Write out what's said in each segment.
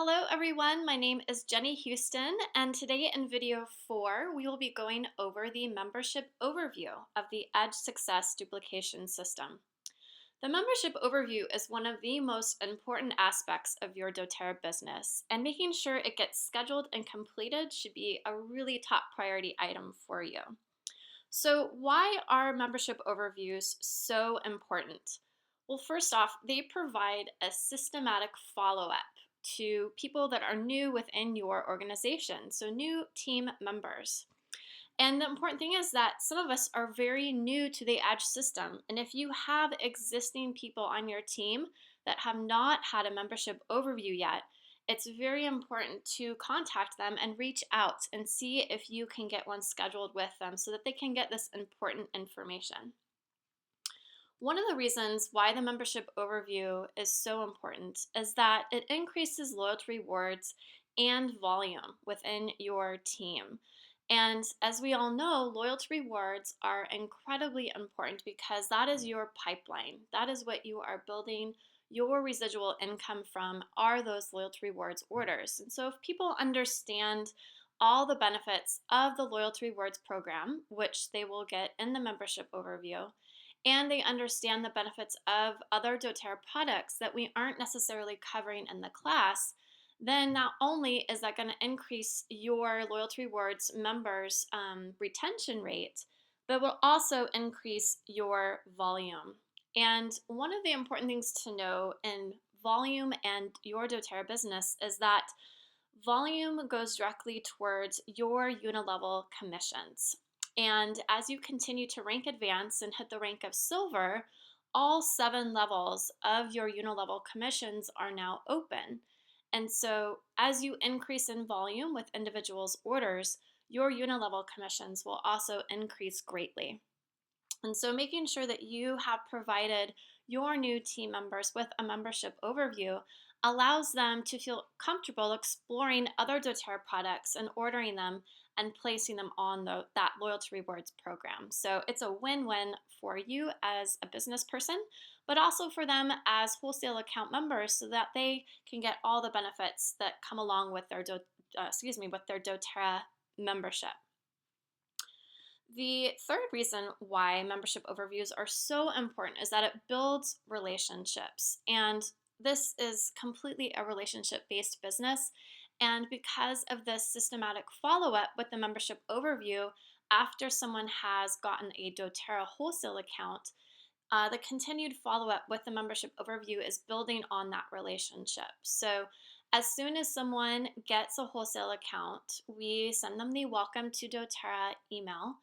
Hello everyone, my name is Jenny Houston, and today in video 4 we will be going over the membership overview of the Edge Success Duplication System. The membership overview is one of the most important aspects of your doTERRA business, and making sure it gets scheduled and completed should be a really top priority item for you. So why are membership overviews so important? Well, first off, they provide a systematic follow-up to people that are new within your organization, so new team members. And the important thing is that some of us are very new to the Edge system. And if you have existing people on your team that have not had a membership overview yet, it's very important to contact them and reach out and see if you can get one scheduled with them so that they can get this important information. One of the reasons why the membership overview is so important is that it increases loyalty rewards and volume within your team. And as we all know, loyalty rewards are incredibly important because that is your pipeline. That is what you are building your residual income from, are those loyalty rewards orders. And so if people understand all the benefits of the loyalty rewards program, which they will get in the membership overview, and they understand the benefits of other doTERRA products that we aren't necessarily covering in the class, then not only is that going to increase your loyalty rewards members' retention rate, but will also increase your volume. And one of the important things to know in volume and your doTERRA business is that volume goes directly towards your unilevel commissions. And as you continue to rank advanced and hit the rank of silver, all 7 levels of your unilevel commissions are now open. And so as you increase in volume with individuals' orders, your unilevel commissions will also increase greatly. And so making sure that you have provided your new team members with a membership overview allows them to feel comfortable exploring other doTERRA products and ordering them and placing them on that loyalty rewards program. So it's a win-win for you as a business person, but also for them as wholesale account members so that they can get all the benefits that come along with their doTERRA membership. The third reason why membership overviews are so important is that it builds relationships. And this is completely a relationship-based business. And because of this systematic follow-up with the membership overview, after someone has gotten a doTERRA wholesale account, the continued follow-up with the membership overview is building on that relationship. So as soon as someone gets a wholesale account, we send them the Welcome to doTERRA email.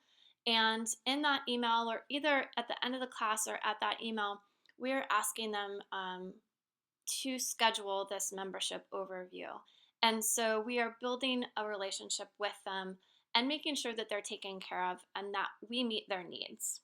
And in that email, or either at the end of the class or at that email, we're asking them to schedule this membership overview. And so we are building a relationship with them and making sure that they're taken care of and that we meet their needs.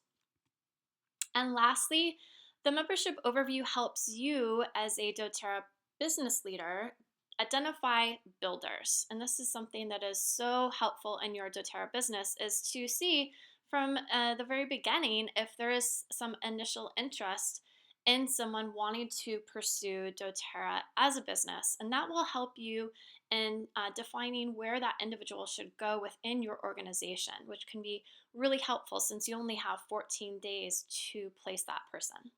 And lastly, the membership overview helps you as a doTERRA business leader identify builders. And this is something that is so helpful in your doTERRA business, is to see from the very beginning if there is some initial interest in someone wanting to pursue doTERRA as a business. And that will help you in defining where that individual should go within your organization, which can be really helpful since you only have 14 days to place that person.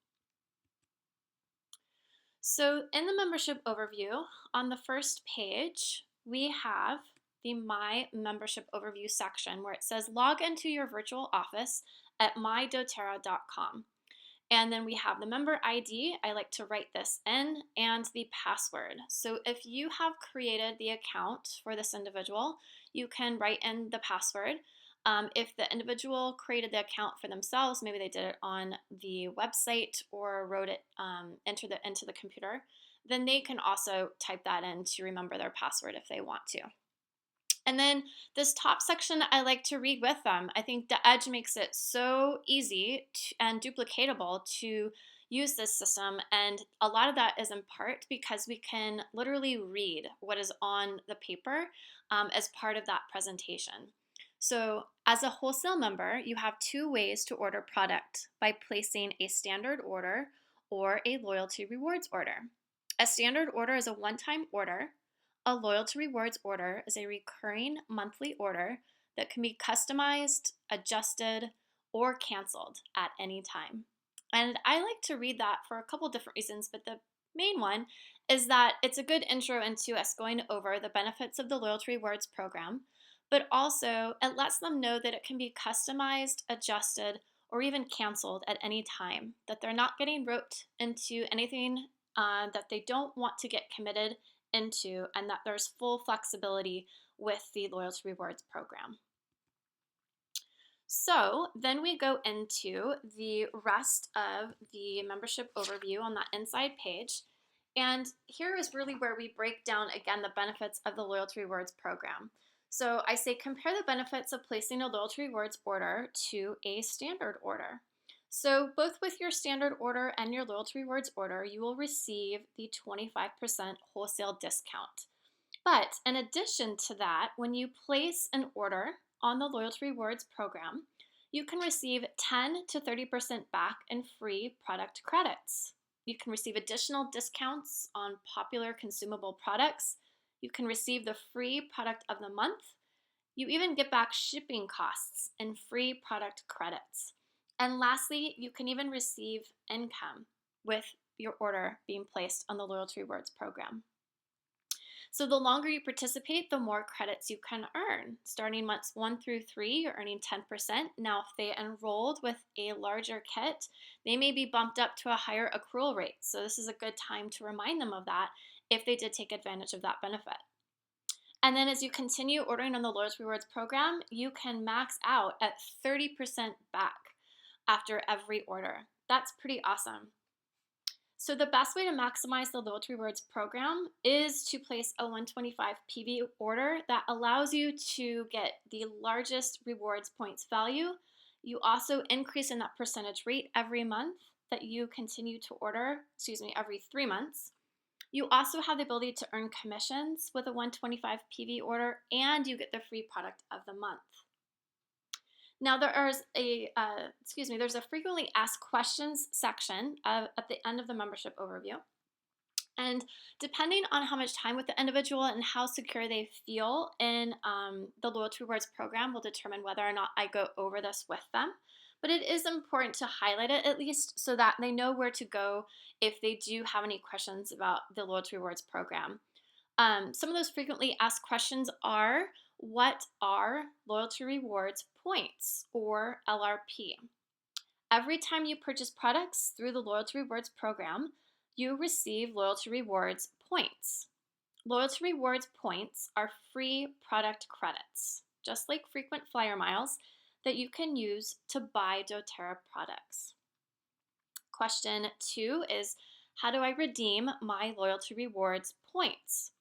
So in the membership overview, on the first page, we have the My Membership Overview section where it says log into your virtual office at mydoterra.com. And then we have the member ID, I like to write this in, and the password. So if you have created the account for this individual, you can write in the password. If the individual created the account for themselves, maybe they did it on the website or wrote it, into the computer, then they can also type that in to remember their password if they want to. And then this top section I like to read with them. I think the Edge makes it so easy and duplicatable to use this system, and a lot of that is in part because we can literally read what is on the paper as part of that presentation. So as a wholesale member, you have 2 ways to order product: by placing a standard order or a loyalty rewards order. A standard order is a one-time order. A loyalty rewards order is a recurring monthly order that can be customized, adjusted, or canceled at any time. And I like to read that for a couple different reasons, but the main one is that it's a good intro into us going over the benefits of the loyalty rewards program, but also it lets them know that it can be customized, adjusted, or even canceled at any time, that they're not getting roped into anything that they don't want to get committed into, and that there's full flexibility with the loyalty rewards program. So then we go into the rest of the membership overview on that inside page. And here is really where we break down again the benefits of the loyalty rewards program. So I say compare the benefits of placing a loyalty rewards order to a standard order. So both with your standard order and your loyalty rewards order, you will receive the 25% wholesale discount. But in addition to that, when you place an order on the loyalty rewards program, you can receive 10 to 30% back in free product credits. You can receive additional discounts on popular consumable products. You can receive the free product of the month. You even get back shipping costs and free product credits. And lastly, you can even receive income with your order being placed on the loyalty rewards program. So the longer you participate, the more credits you can earn. Starting months 1 through 3, you're earning 10%. Now, if they enrolled with a larger kit, they may be bumped up to a higher accrual rate. So this is a good time to remind them of that if they did take advantage of that benefit. And then as you continue ordering on the Loyalty Rewards program, you can max out at 30% back after every order. That's pretty awesome. So the best way to maximize the Loyalty Rewards program is to place a 125 PV order that allows you to get the largest rewards points value. You also increase in that percentage rate every month that you continue to order, every 3 months. You also have the ability to earn commissions with a 125 PV order, and you get the free product of the month. Now there's a frequently asked questions section at the end of the membership overview. And depending on how much time with the individual and how secure they feel in the Loyalty Rewards program will determine whether or not I go over this with them. But it is important to highlight it at least so that they know where to go if they do have any questions about the Loyalty Rewards program. Some of those frequently asked questions are, what are loyalty rewards points, or LRP? Every time you purchase products through the Loyalty Rewards program, you receive loyalty rewards points. Loyalty rewards points are free product credits, just like frequent flyer miles, that you can use to buy doTERRA products. Question 2 is, how do I redeem my loyalty rewards points?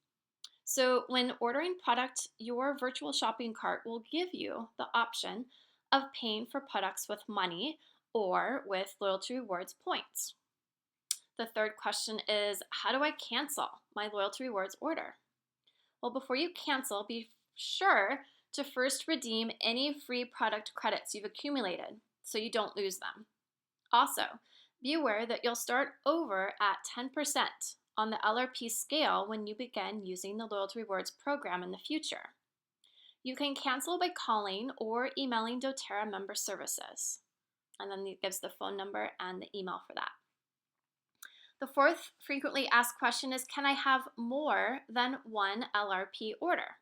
So when ordering product, your virtual shopping cart will give you the option of paying for products with money or with loyalty rewards points. The third question is, how do I cancel my loyalty rewards order? Well, before you cancel, be sure to first redeem any free product credits you've accumulated so you don't lose them. Also, be aware that you'll start over at 10% on the LRP scale when you begin using the Loyalty Rewards program in the future. You can cancel by calling or emailing doTERRA Member Services. And then it gives the phone number and the email for that. The fourth frequently asked question is, can I have more than one LRP order?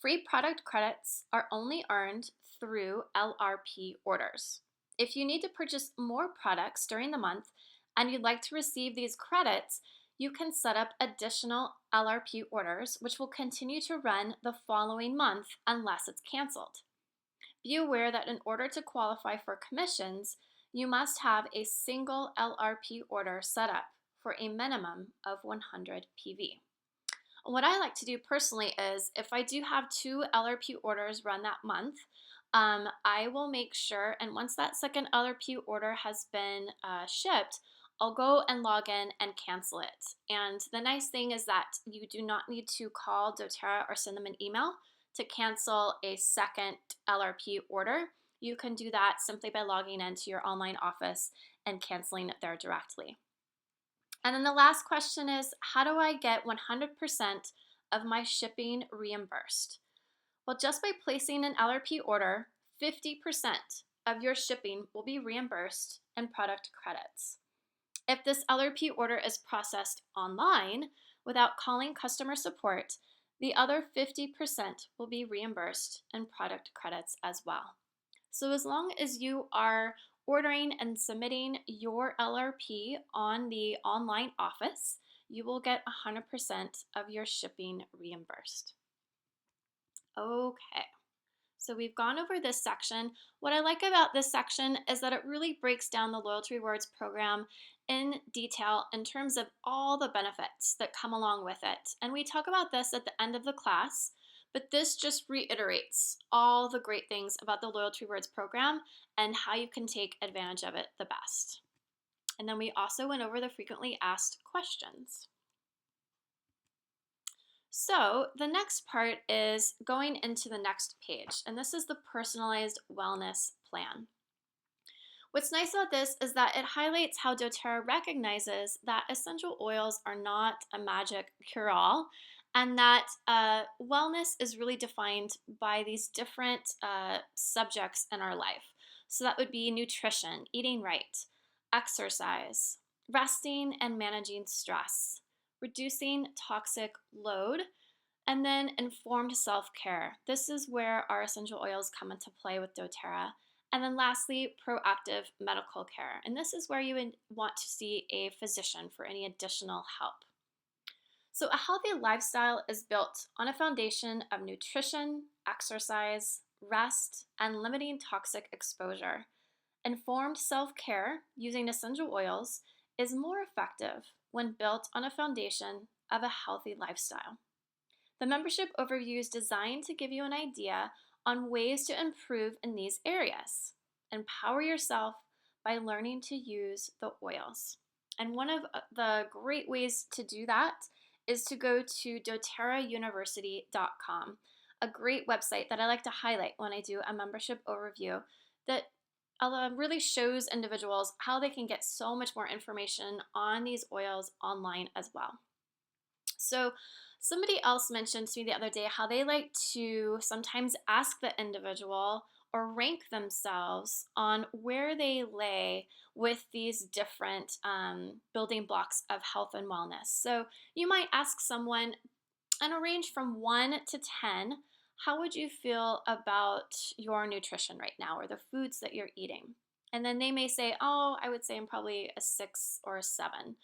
Free product credits are only earned through LRP orders. If you need to purchase more products during the month and you'd like to receive these credits, you can set up additional LRP orders, which will continue to run the following month unless it's canceled. Be aware that in order to qualify for commissions, you must have a single LRP order set up for a minimum of 100 PV. What I like to do personally is, if I do have 2 LRP orders run that month, I will make sure, and once that second LRP order has been shipped, I'll go and log in and cancel it. And the nice thing is that you do not need to call doTERRA or send them an email to cancel a second LRP order. You can do that simply by logging into your online office and canceling it there directly. And then the last question is, how do I get 100% of my shipping reimbursed? Well, just by placing an LRP order, 50% of your shipping will be reimbursed in product credits. If this LRP order is processed online without calling customer support, the other 50% will be reimbursed in product credits as well. So as long as you are ordering and submitting your LRP on the online office, you will get 100% of your shipping reimbursed. Okay. So we've gone over this section. What I like about this section is that it really breaks down the Loyalty Rewards program in detail in terms of all the benefits that come along with it. And we talk about this at the end of the class, but this just reiterates all the great things about the Loyalty Rewards program and how you can take advantage of it the best. And then we also went over the frequently asked questions. So the next part is going into the next page, and this is the personalized wellness plan. What's nice about this is that it highlights how doTERRA recognizes that essential oils are not a magic cure-all, and that wellness is really defined by these different subjects in our life. So that would be nutrition, eating right, exercise, resting and managing stress, reducing toxic load, and then informed self-care. This is where our essential oils come into play with doTERRA. And then lastly, proactive medical care. And this is where you would want to see a physician for any additional help. So a healthy lifestyle is built on a foundation of nutrition, exercise, rest, and limiting toxic exposure. Informed self-care using essential oils is more effective when built on a foundation of a healthy lifestyle. The membership overview is designed to give you an idea on ways to improve in these areas. Empower yourself by learning to use the oils. And one of the great ways to do that is to go to doterrauniversity.com, a great website that I like to highlight when I do a membership overview that really shows individuals how they can get so much more information on these oils online as well. So somebody else mentioned to me the other day how they like to sometimes ask the individual or rank themselves on where they lay with these different building blocks of health and wellness. So you might ask someone on a range from 1 to 10, how would you feel about your nutrition right now or the foods that you're eating? And then they may say, oh, I would say I'm probably a 6 or a 7.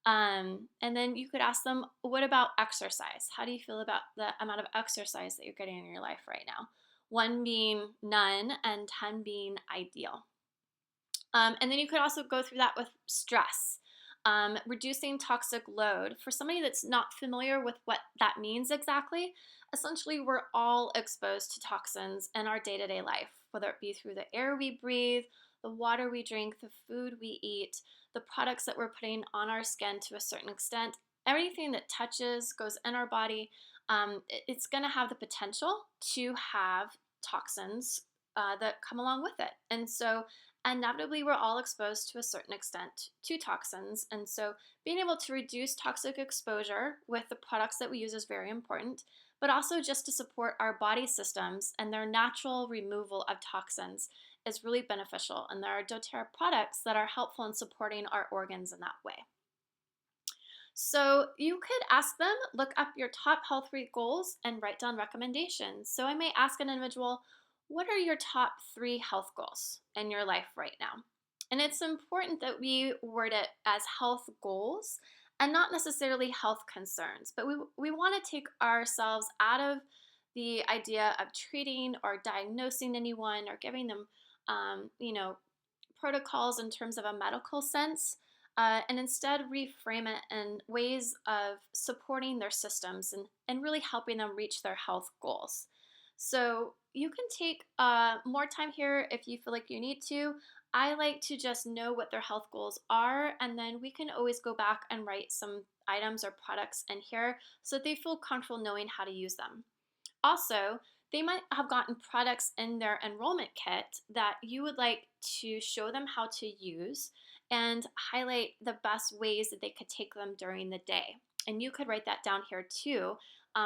And then you could ask them, what about exercise? How do you feel about the amount of exercise that you're getting in your life right now? 1 being none and 10 being ideal. And then you could also go through that with stress. Reducing toxic load. For somebody that's not familiar with what that means exactly, essentially we're all exposed to toxins in our day-to-day life, whether it be through the air we breathe, the water we drink, the food we eat, the products that we're putting on our skin to a certain extent. Everything that touches, goes in our body, it's going to have the potential to have toxins that come along with it. And so inevitably we're all exposed to a certain extent to toxins, and so being able to reduce toxic exposure with the products that we use is very important, but also just to support our body systems and their natural removal of toxins is really beneficial, and there are doTERRA products that are helpful in supporting our organs in that way. So you could ask them, look up your top health goals and write down recommendations. So I may ask an individual, what are your top 3 health goals in your life right now? And it's important that we word it as health goals and not necessarily health concerns, but we want to take ourselves out of the idea of treating or diagnosing anyone or giving them, protocols in terms of a medical sense, and instead reframe it in ways of supporting their systems and really helping them reach their health goals. So you can take more time here if you feel like you need to. I like to just know what their health goals are, and then we can always go back and write some items or products in here so that they feel comfortable knowing how to use them. Also, they might have gotten products in their enrollment kit that you would like to show them how to use and highlight the best ways that they could take them during the day. And you could write that down here too.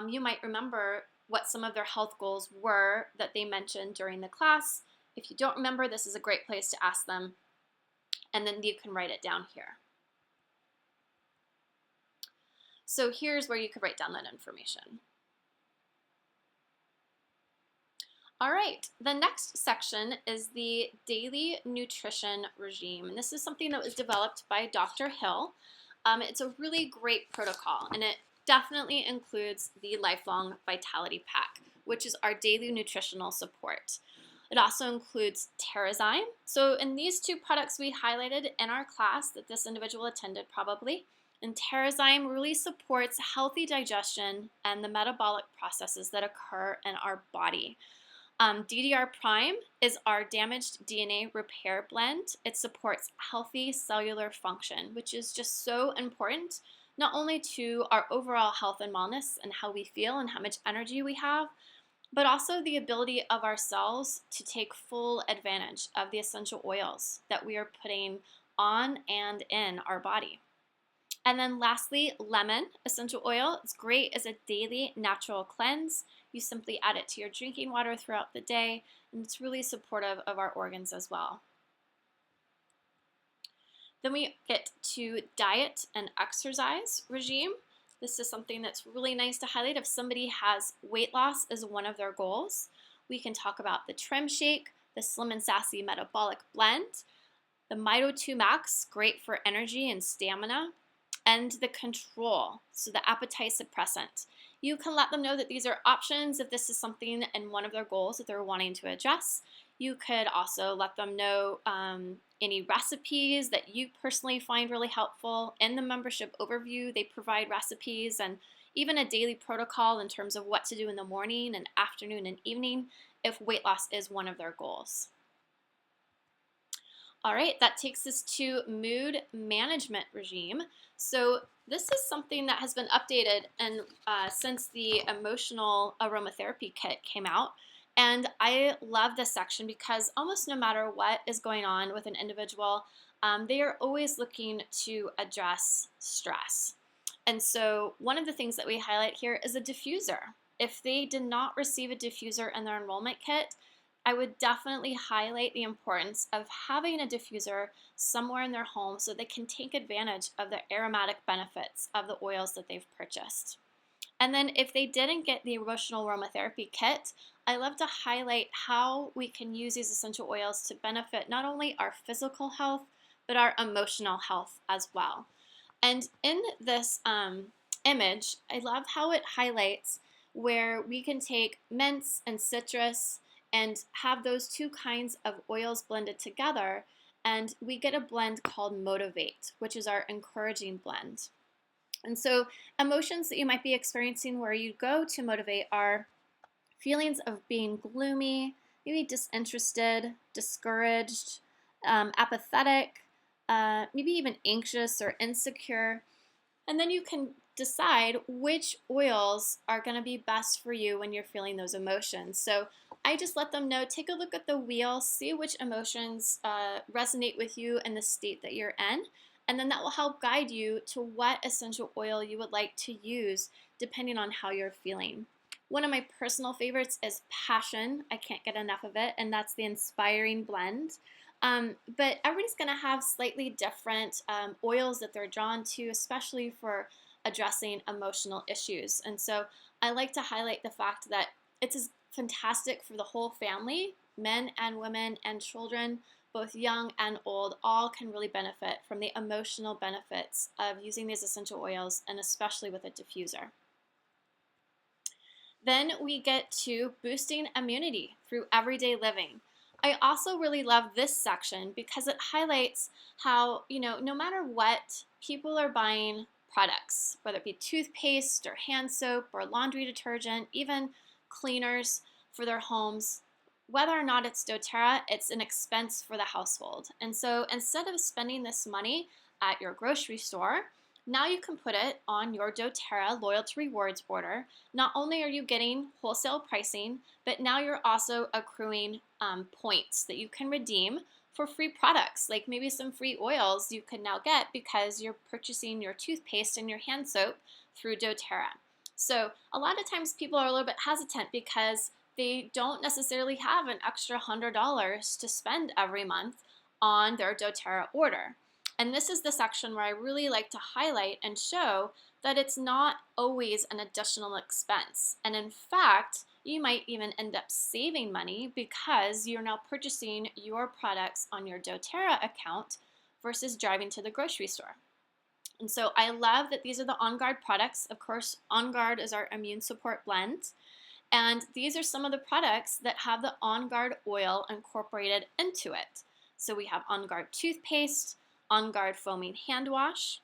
You might remember what some of their health goals were that they mentioned during the class. If you don't remember, this is a great place to ask them, and then you can write it down here. So here's where you could write down that information. All right, the next section is the daily nutrition regime. And this is something that was developed by Dr. Hill. It's a really great protocol, and it definitely includes the Lifelong Vitality Pack, which is our daily nutritional support. It also includes Terrazyme. So in these two products we highlighted in our class that this individual attended probably, and Terrazyme really supports healthy digestion and the metabolic processes that occur in our body. DDR Prime is our damaged DNA repair blend. It supports healthy cellular function, which is just so important, not only to our overall health and wellness and how we feel and how much energy we have, but also the ability of our cells to take full advantage of the essential oils that we are putting on and in our body. And then lastly, lemon essential oil. It's great as a daily natural cleanse. You simply add it to your drinking water throughout the day, and it's really supportive of our organs as well. Then we get to diet and exercise regime. This is something that's really nice to highlight if somebody has weight loss as one of their goals. We can talk about the Trim Shake, the Slim and Sassy Metabolic Blend, the Mito 2 Max, great for energy and stamina, and the Control, so the appetite suppressant. You can let them know that these are options if this is something in one of their goals that they're wanting to address. You could also let them know any recipes that you personally find really helpful. In the membership overview, they provide recipes and even a daily protocol in terms of what to do in the morning and afternoon and evening if weight loss is one of their goals. All right, that takes us to mood management regime. So this is something that has been updated and since the emotional aromatherapy kit came out. And I love this section because almost no matter what is going on with an individual, they are always looking to address stress. And so one of the things that we highlight here is a diffuser. If they did not receive a diffuser in their enrollment kit, I would definitely highlight the importance of having a diffuser somewhere in their home so they can take advantage of the aromatic benefits of the oils that they've purchased. And then if they didn't get the emotional aromatherapy kit, I love to highlight how we can use these essential oils to benefit not only our physical health, but our emotional health as well. And in this image, I love how it highlights where we can take mints and citrus and have those two kinds of oils blended together, and we get a blend called Motivate, which is our encouraging blend. And so emotions that you might be experiencing where you go to Motivate are feelings of being gloomy, maybe disinterested, discouraged, apathetic, maybe even anxious or insecure. And then you can decide which oils are going to be best for you when you're feeling those emotions. So I just let them know, take a look at the wheel, see which emotions resonate with you in the state that you're in, and then that will help guide you to what essential oil you would like to use depending on how you're feeling. One of my personal favorites is Passion. I can't get enough of it, and that's the Inspiring Blend. But everybody's going to have slightly different oils that they're drawn to, especially for addressing emotional issues. And so I like to highlight the fact that it's fantastic for the whole family, men and women and children, both young and old, all can really benefit from the emotional benefits of using these essential oils, and especially with a diffuser. Then we get to boosting immunity through everyday living. I also really love this section because it highlights how, no matter what, people are buying products, whether it be toothpaste or hand soap or laundry detergent, even cleaners for their homes. Whether or not it's doTERRA, it's an expense for the household. And so instead of spending this money at your grocery store, now you can put it on your doTERRA Loyalty Rewards order. Not only are you getting wholesale pricing, but now you're also accruing points that you can redeem for free products, like maybe some free oils you can now get because you're purchasing your toothpaste and your hand soap through doTERRA. So a lot of times people are a little bit hesitant because they don't necessarily have an extra $100 to spend every month on their doTERRA order. And this is the section where I really like to highlight and show that it's not always an additional expense. And in fact, you might even end up saving money because you're now purchasing your products on your doTERRA account versus driving to the grocery store. And so I love that these are the On Guard products. Of course, On Guard is our immune support blend. And these are some of the products that have the On Guard oil incorporated into it. So we have On Guard toothpaste, On Guard foaming hand wash,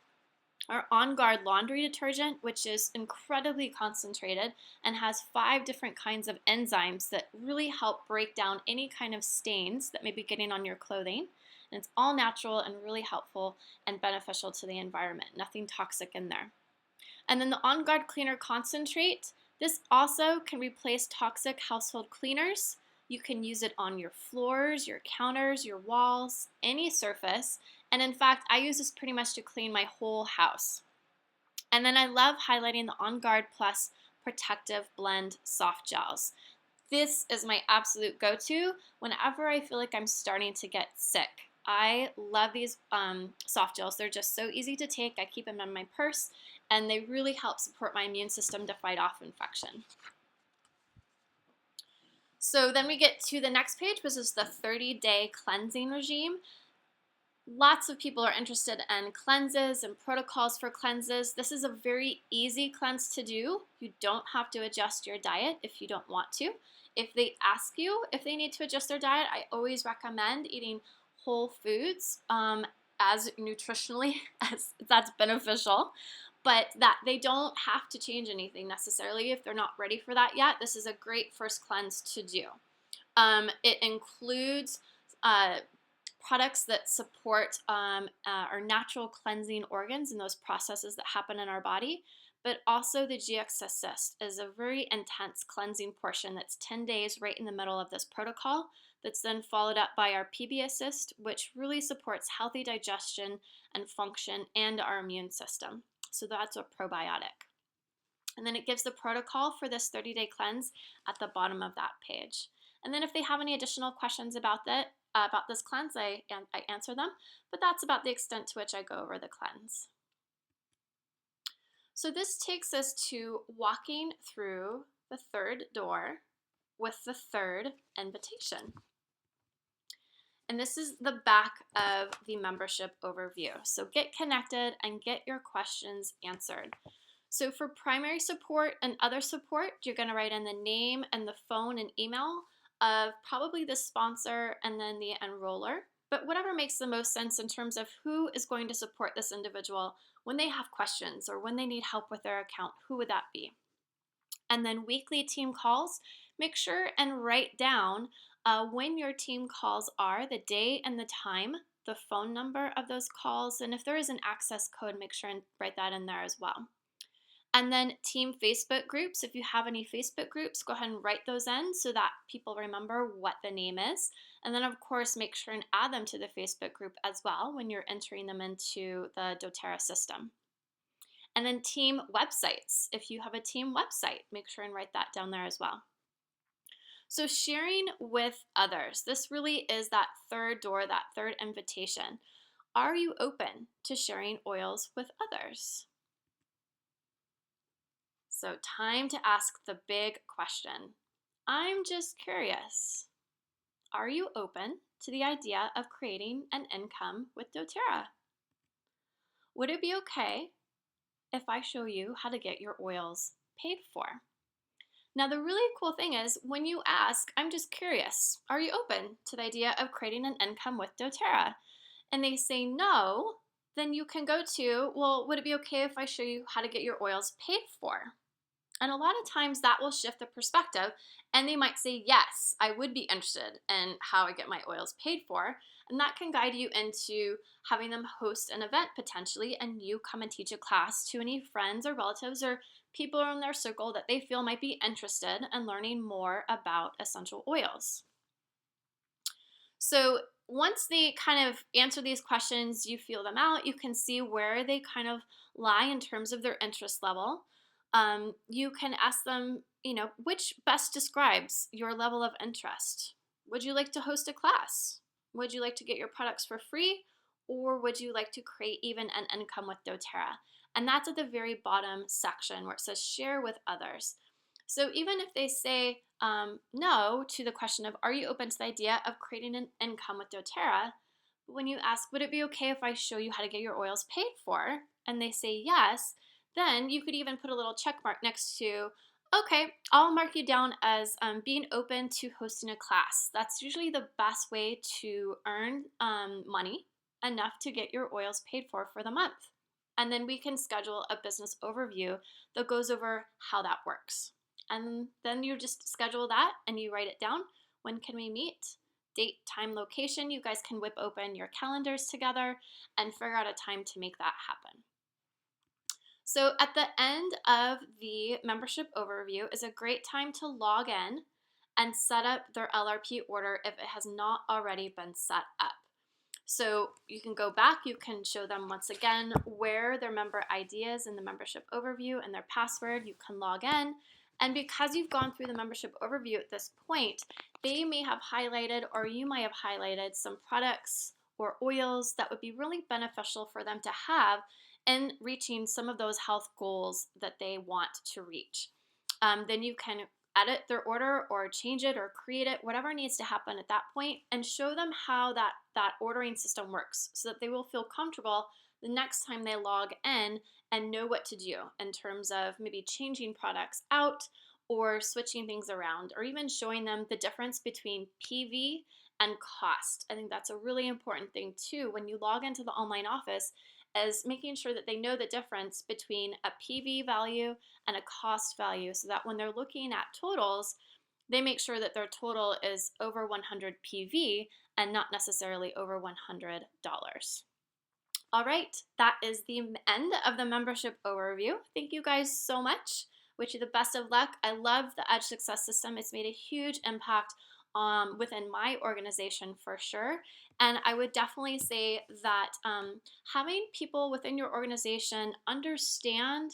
our On Guard laundry detergent, which is incredibly concentrated and has 5 different kinds of enzymes that really help break down any kind of stains that may be getting on your clothing. And it's all natural and really helpful and beneficial to the environment. Nothing toxic in there. And then the On Guard Cleaner Concentrate. This also can replace toxic household cleaners. You can use it on your floors, your counters, your walls, any surface. And in fact, I use this pretty much to clean my whole house. And then I love highlighting the On Guard Plus Protective Blend Soft Gels. This is my absolute go-to whenever I feel like I'm starting to get sick. I love these soft gels. They're just so easy to take. I keep them in my purse, and they really help support my immune system to fight off infection. So then we get to the next page, which is the 30-day cleansing regime. Lots of people are interested in cleanses and protocols for cleanses. This is a very easy cleanse to do. You don't have to adjust your diet if you don't want to. If they ask you if they need to adjust their diet, I always recommend eating whole foods as nutritionally as that's beneficial, but that they don't have to change anything necessarily if they're not ready for that yet. This is a great first cleanse to do. It includes products that support our natural cleansing organs and those processes that happen in our body, but also the GX Assist is a very intense cleansing portion that's 10 days right in the middle of this protocol, that's then followed up by our PB Assist, which really supports healthy digestion and function and our immune system. So that's a probiotic. And then it gives the protocol for this 30-day cleanse at the bottom of that page. And then if they have any additional questions about this cleanse, I answer them, but that's about the extent to which I go over the cleanse. So this takes us to walking through the third door with the third invitation. And this is the back of the membership overview. So get connected and get your questions answered. So for primary support and other support, you're going to write in the name and the phone and email of probably the sponsor and then the enroller, but whatever makes the most sense in terms of who is going to support this individual when they have questions or when they need help with their account, who would that be? And then weekly team calls, make sure and write down when your team calls are, the day and the time, the phone number of those calls, and if there is an access code, make sure and write that in there as well. And then team Facebook groups, if you have any Facebook groups, go ahead and write those in so that people remember what the name is. And then of course, make sure and add them to the Facebook group as well when you're entering them into the doTERRA system. And then team websites, if you have a team website, make sure and write that down there as well. So sharing with others, this really is that third door, that third invitation. Are you open to sharing oils with others? So time to ask the big question. I'm just curious. Are you open to the idea of creating an income with doTERRA? Would it be okay if I show you how to get your oils paid for? Now, the really cool thing is when you ask, I'm just curious, are you open to the idea of creating an income with doTERRA? And they say no, then you can go to, well, would it be okay if I show you how to get your oils paid for? And a lot of times that will shift the perspective and they might say, yes, I would be interested in how I get my oils paid for. And that can guide you into having them host an event potentially and you come and teach a class to any friends or relatives or people in their circle that they feel might be interested in learning more about essential oils. So once they kind of answer these questions, you feel them out, you can see where they kind of lie in terms of their interest level. You can ask them, which best describes your level of interest. Would you like to host a class? Would you like to get your products for free? Or would you like to create even an income with doTERRA? And that's at the very bottom section where it says share with others. So even if they say no to the question of, are you open to the idea of creating an income with doTERRA? When you ask, would it be okay if I show you how to get your oils paid for? And they say yes, then you could even put a little check mark next to, okay, I'll mark you down as being open to hosting a class. That's usually the best way to earn money enough to get your oils paid for the month. And then we can schedule a business overview that goes over how that works. And then you just schedule that and you write it down. When can we meet? Date, time, location. You guys can whip open your calendars together and figure out a time to make that happen. So at the end of the membership overview is a great time to log in and set up their LRP order if it has not already been set up. So you can go back, you can show them once again where their member ID is in the membership overview and their password. You can log in. And because you've gone through the membership overview at this point, they may have highlighted, or you might have highlighted, some products or oils that would be really beneficial for them to have in reaching some of those health goals that they want to reach. Then you can edit their order or change it or create it, whatever needs to happen at that point, and show them how that ordering system works so that they will feel comfortable the next time they log in and know what to do in terms of maybe changing products out or switching things around, or even showing them the difference between PV and cost. I think that's a really important thing too when you log into the online office, is making sure that they know the difference between a PV value and a cost value, so that when they're looking at totals, they make sure that their total is over 100 PV and not necessarily over $100. All right, that is the end of the membership overview. Thank you guys so much. Wish you the best of luck. I love the Edge Success System. It's made a huge impact within my organization for sure. And I would definitely say that having people within your organization understand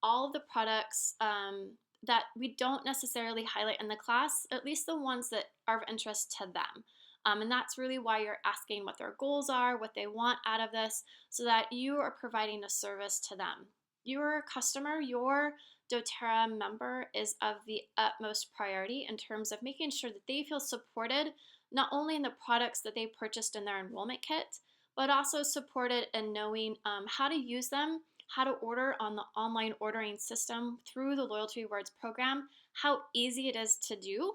all of the products that we don't necessarily highlight in the class, at least the ones that are of interest to them. And that's really why you're asking what their goals are, what they want out of this, so that you are providing a service to them. Your customer, your doTERRA member, is of the utmost priority in terms of making sure that they feel supported, not only in the products that they purchased in their enrollment kit, but also supported in knowing how to use them, how to order on the online ordering system through the Loyalty Rewards program, how easy it is to do,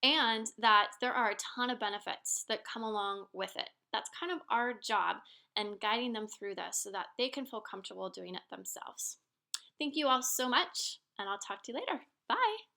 and that there are a ton of benefits that come along with it. That's kind of our job in guiding them through this so that they can feel comfortable doing it themselves. Thank you all so much, and I'll talk to you later. Bye.